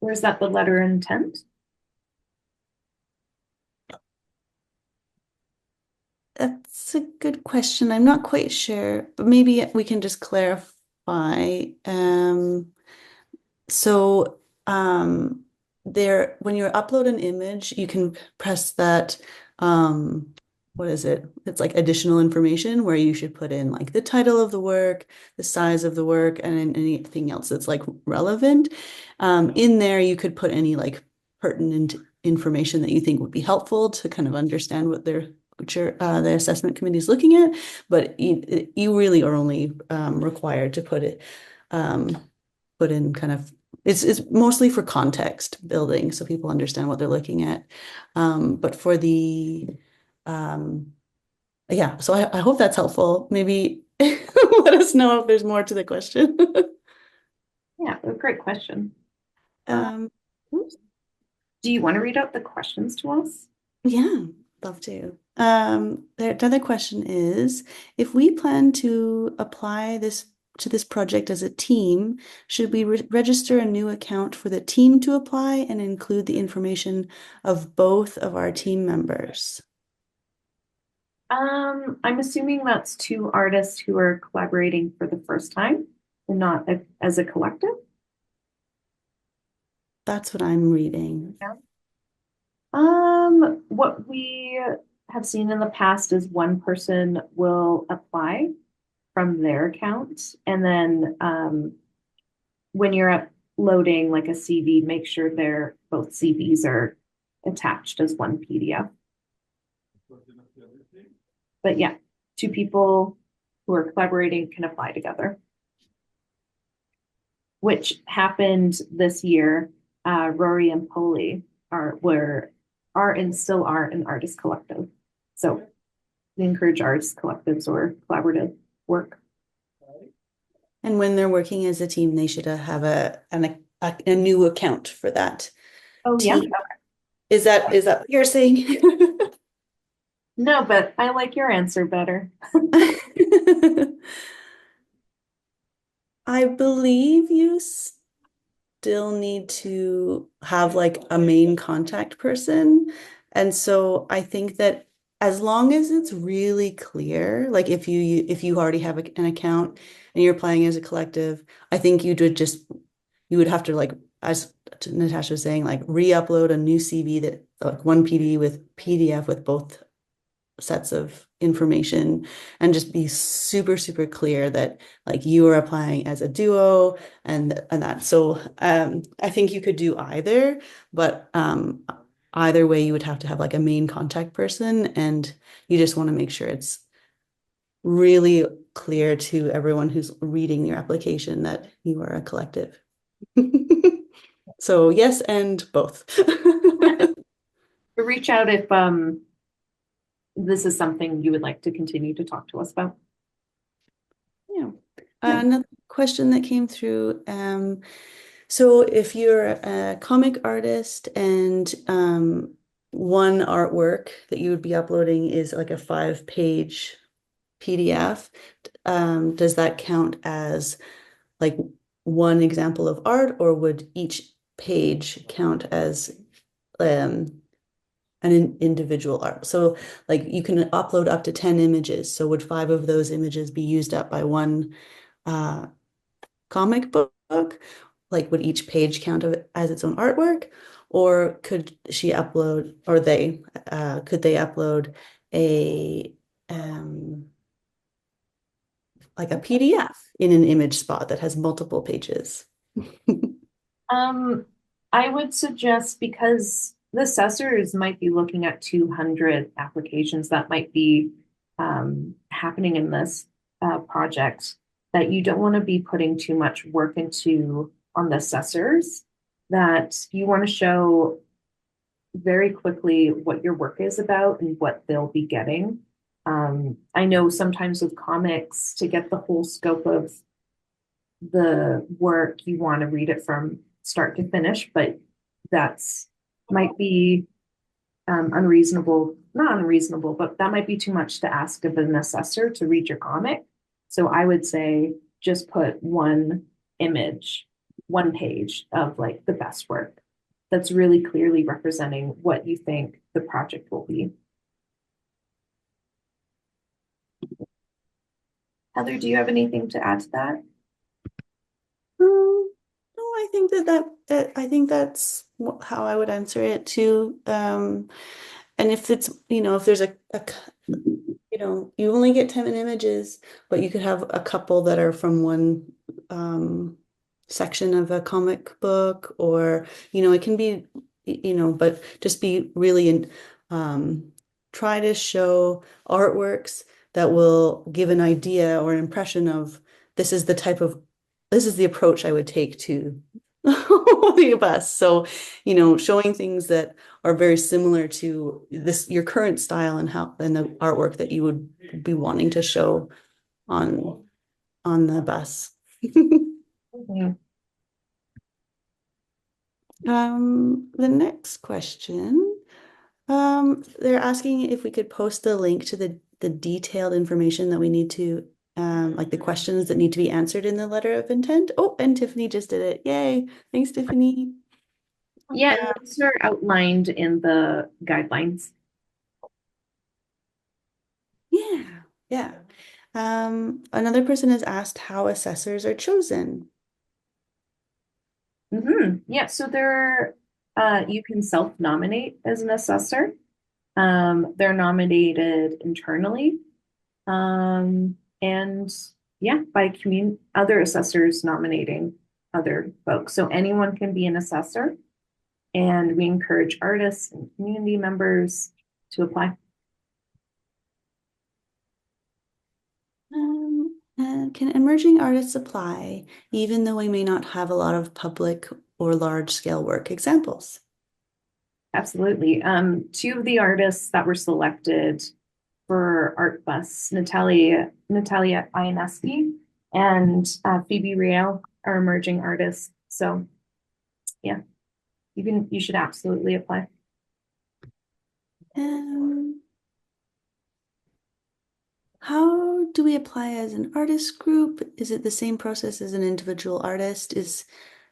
Or is that the letter intent? That's a good question. I'm not quite sure, but maybe we can just clarify. So there, when you upload an image, you can press that what is it? It's like additional information where you should put in like the title of the work, the size of the work, and then anything else that's like relevant. In there, you could put any like pertinent information that you think would be helpful to kind of understand what the assessment committee is looking at. But you really are only required to put in kind of it's mostly for context building so people understand what they're looking at. But for the yeah, so I hope that's helpful. Maybe let us know if there's more to the question. Yeah, a great question. Uh, Oops. Do you want to read out the questions to us? Yeah, love to. The other question is, if we plan to apply to this project as a team, should we register a new account for the team to apply and include the information of both of our team members? I'm assuming that's two artists who are collaborating for the first time and not as a collective. That's what I'm reading. What we have seen in the past is one person will apply from their account, and then when you're uploading like a CV, make sure both CVs are attached as one PDF. But yeah, two people who are collaborating can apply together, which happened this year. Rory and Polly are and still are an artist collective. So we encourage artist collectives or collaborative work. And when they're working as a team, they should have a new account for that Oh yeah. team. Is that what you're saying? No, but I like your answer better. I believe you still need to have like a main contact person. And so I think that as long as it's really clear, like if you already have an account and you're playing as a collective, I think you would have to, like, as Natasha was saying, like re-upload a new CV that like one PDF with both sets of information, and just be super, super clear that like you are applying as a duo and that. So I think you could do either, but either way you would have to have like a main contact person, and you just want to make sure it's really clear to everyone who's reading your application that you are a collective. So yes, and both. Reach out if this is something you would like to continue to talk to us about. Yeah. Another question that came through. So if you're a comic artist and one artwork that you would be uploading is like a 5-page PDF, does that count as like one example of art, or would each page count as an individual art? So like you can upload up to 10 images. So would 5 of those images be used up by one comic book? Like would each page count as its own artwork? Or could she upload, or could they upload a like a PDF in an image spot that has multiple pages? I would suggest, because the assessors might be looking at 200 applications that might be happening in this project, that you don't want to be putting too much work into on the assessors, that you want to show very quickly what your work is about and what they'll be getting. I know sometimes with comics, to get the whole scope of the work, you want to read it from start to finish, but that's might be unreasonable, not unreasonable, but that might be too much to ask of an assessor to read your comic. So I would say just put one image, one page of like the best work that's really clearly representing what you think the project will be. Heather, do you have anything to add to that? No, I think that I think that's how I would answer it too. And if it's, if there's you know, you only get 10 images, but you could have a couple that are from one section of a comic book, or, you know, it can be, you know, but just be really in, try to show artworks that will give an idea or an impression of this is the type of, this is the approach I would take to the bus. So, you know, showing things that are very similar to this, your current style, and how, and the artwork that you would be wanting to show on the bus. Mhm. The next question, they're asking if we could post the link to the detailed information that we need to, like the questions that need to be answered in the letter of intent. Oh, and Tiffany just did it. Yay. Thanks, Tiffany. Yeah, and those are outlined in the guidelines. Yeah, yeah. Another person has asked how assessors are chosen. Yeah, so you can self-nominate as an assessor. They're nominated internally. And yeah, by other assessors nominating other folks. So anyone can be an assessor, and we encourage artists and community members to apply. And can emerging artists apply, even though we may not have a lot of public or large scale work examples? Absolutely. Two of the artists that were selected for Art Bus, Natalia Ionescu and Phoebe Riel, are emerging artists. So yeah, you should absolutely apply. How do we apply as an artist group? Is it the same process as an individual artist? Is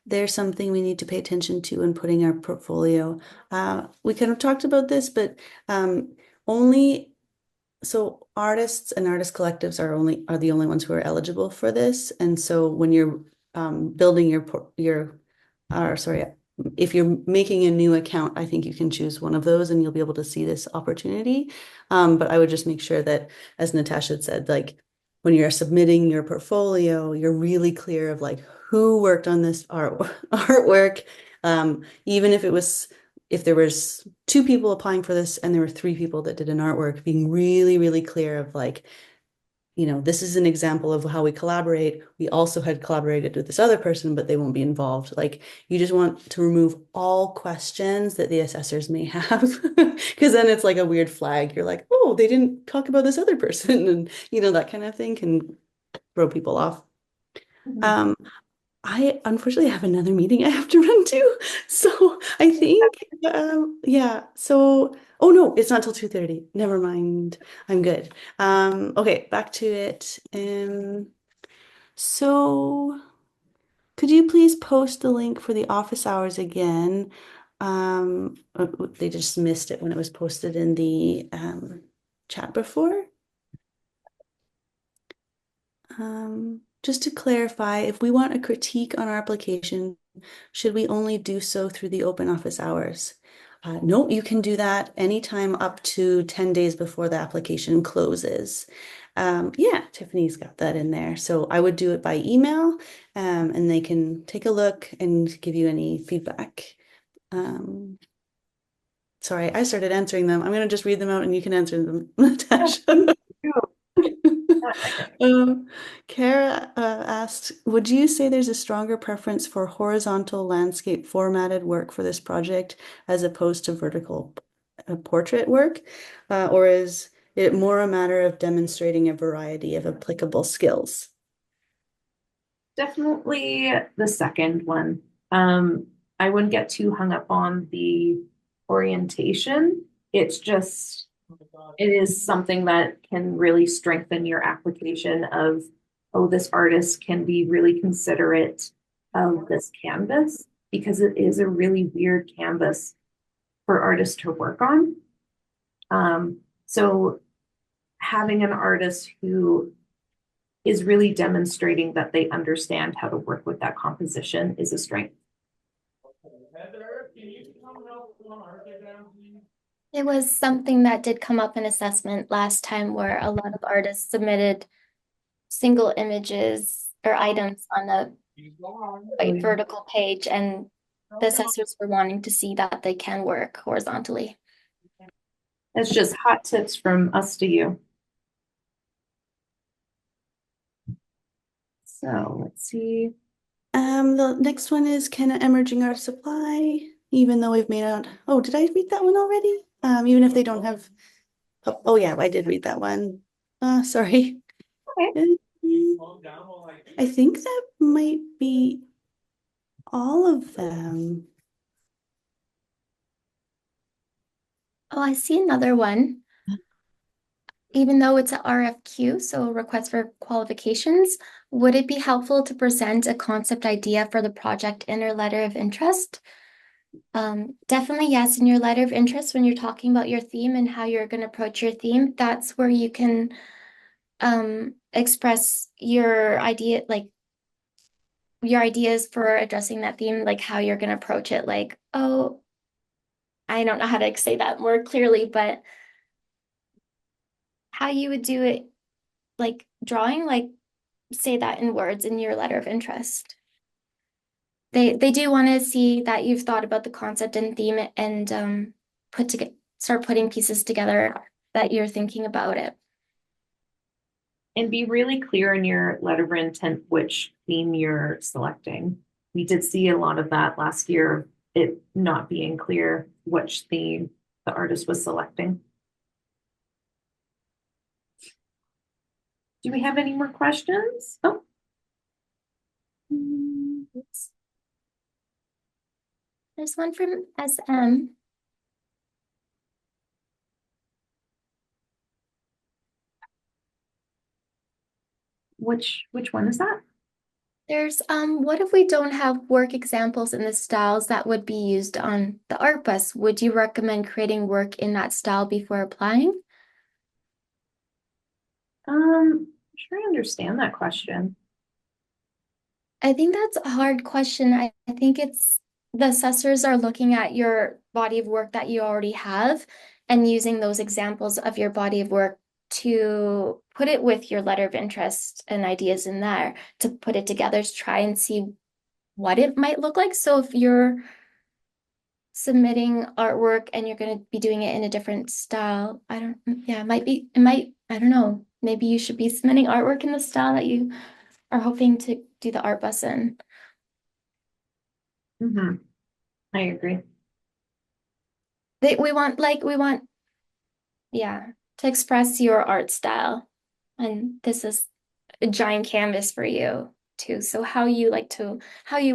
there something we need to pay attention to in putting our portfolio? We kind of talked about this, but only so artists and artist collectives are the only ones who are eligible for this. And so when you're building if you're making a new account, I think you can choose one of those and you'll be able to see this opportunity. But I would just make sure that, as Natasha had said, like when you're submitting your portfolio, you're really clear of like who worked on this artwork. Even if there was 2 people applying for this and there were 3 people that did an artwork, being really, really clear of like, you know, this is an example of how we collaborate. We also had collaborated with this other person, but they won't be involved. Like, you just want to remove all questions that the assessors may have, because then it's like a weird flag. You're like, oh, they didn't talk about this other person, and you know, that kind of thing can throw people off. Mhm. I unfortunately have another meeting I have to run to. So I think, yeah. So, oh no, it's not till 2:30. Never mind. I'm good. Okay, back to it. So could you please post the link for the office hours again? They just missed it when it was posted in the chat before. Just to clarify, if we want a critique on our application, should we only do so through the open office hours? No, you can do that anytime up to 10 days before the application closes. Yeah, Tiffany's got that in there. So I would do it by email, and they can take a look and give you any feedback. Sorry, I started answering them. I'm going to just read them out and you can answer them, Natasha. Kara asked, would you say there's a stronger preference for horizontal landscape formatted work for this project as opposed to vertical portrait work? Or is it more a matter of demonstrating a variety of applicable skills? Definitely the second one. I wouldn't get too hung up on the orientation. It's just, it is something that can really strengthen your application of, oh, this artist can be really considerate of this canvas, because it is a really weird canvas for artists to work on. So having an artist who is really demonstrating that they understand how to work with that composition is a strength. Heather, can you come help on our please? It was something that did come up in assessment last time where a lot of artists submitted single images or items on a vertical page, and the assessors were wanting to see that they can work horizontally. It's just hot tips from us to you. So let's see. The next one is, can an emerging art supply, even though we've made out, oh, did I read that one already? Even if they don't have, oh yeah, I did read that one. Sorry. Okay. I think that might be all of them. Oh, I see another one. Even though it's a RFQ, so request for qualifications, would it be helpful to present a concept idea for the project in your letter of interest? Definitely yes, in your letter of interest, when you're talking about your theme and how you're going to approach your theme, that's where you can express your idea, like your ideas for addressing that theme, like how you're going to approach it. Like, oh, I don't know how to say that more clearly, but how you would do it, like drawing, like say that in words in your letter of interest. They do want to see that you've thought about the concept and theme and start putting pieces together that you're thinking about it. And be really clear in your letter of intent which theme you're selecting. We did see a lot of that last year, it not being clear which theme the artist was selecting. Do we have any more questions? Oh. Oops. There's one from SM. Which one is that? There's what if we don't have work examples in the styles that would be used on the art bus? Would you recommend creating work in that style before applying? I'm sure I understand that question. I think that's a hard question. I think it's the assessors are looking at your body of work that you already have and using those examples of your body of work to put it with your letter of interest and ideas in there to put it together to try and see what it might look like. So if you're submitting artwork and you're going to be doing it in a different style, I don't know. Maybe you should be submitting artwork in the style that you are hoping to do the art bus in. Mm-hmm. I agree. We want, yeah, to express your art style. And this is a giant canvas for you too. So how you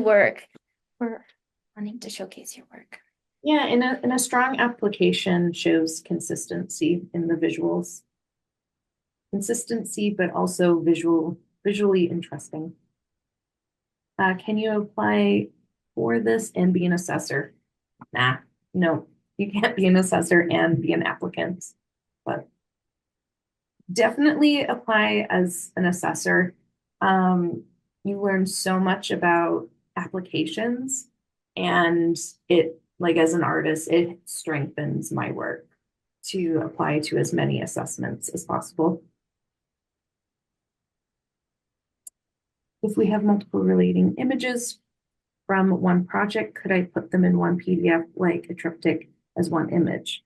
work, we're wanting to showcase your work. Yeah, in a strong application shows consistency in the visuals. Consistency, but also visually interesting. Can you apply for this and be an assessor? Nah, no, you can't be an assessor and be an applicant, but definitely apply as an assessor. You learn so much about applications, and it, like as an artist, it strengthens my work to apply to as many assessments as possible. If we have multiple relating images from one project, could I put them in one PDF like a triptych as one image?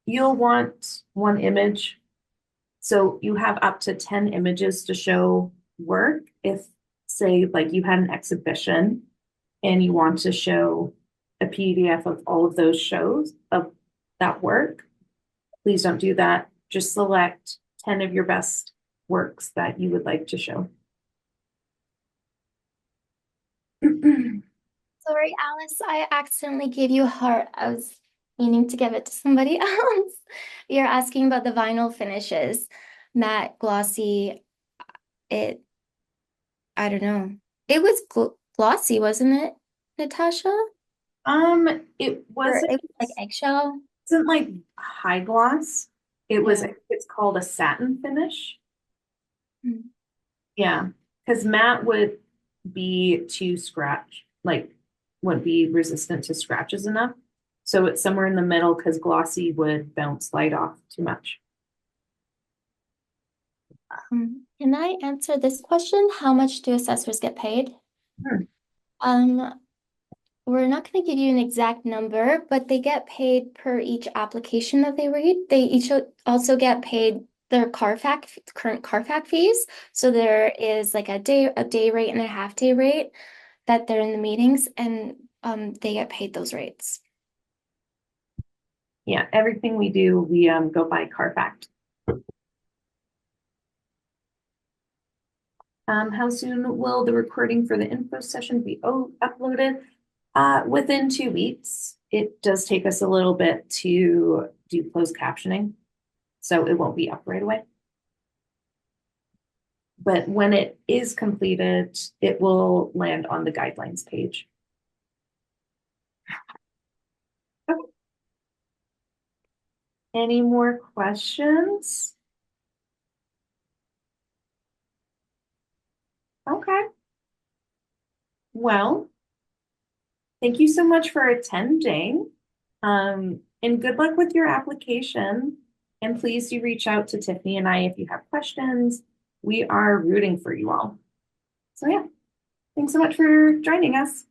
You'll want one image. So you have up to 10 images to show work. If, say, like you had an exhibition and you want to show a PDF of all of those shows of that work, please don't do that. Just select 10 of your best works that you would like to show. Sorry, Alice, I accidentally gave you a heart. I was meaning to give it to somebody else. You're asking about the vinyl finishes. Matte, glossy, I don't know. It was glossy, wasn't it, Natasha? It Or wasn't, it was like eggshell. wasn't like high gloss. It was, it's called a satin finish. Hmm. Yeah, because matte would be too scratch, like wouldn't be resistant to scratches enough. So it's somewhere in the middle because glossy would bounce light off too much. Can I answer this question? How much do assessors get paid? Hmm. We're not going to give you an exact number, but they get paid per each application that they read. They each also get paid their current CARFAC fees. So there is like a day rate and a half day rate that they're in the meetings, and they get paid those rates. Yeah, everything we do, we go by CARFAC. How soon will the recording for the info session be uploaded? Within 2 weeks. It does take us a little bit to do closed captioning, so it won't be up right away. But when it is completed, it will land on the guidelines page. Okay. Any more questions? Okay. Well, thank you so much for attending. And good luck with your application. And please do reach out to Tiffany and I if you have questions. We are rooting for you all. So yeah, thanks so much for joining us.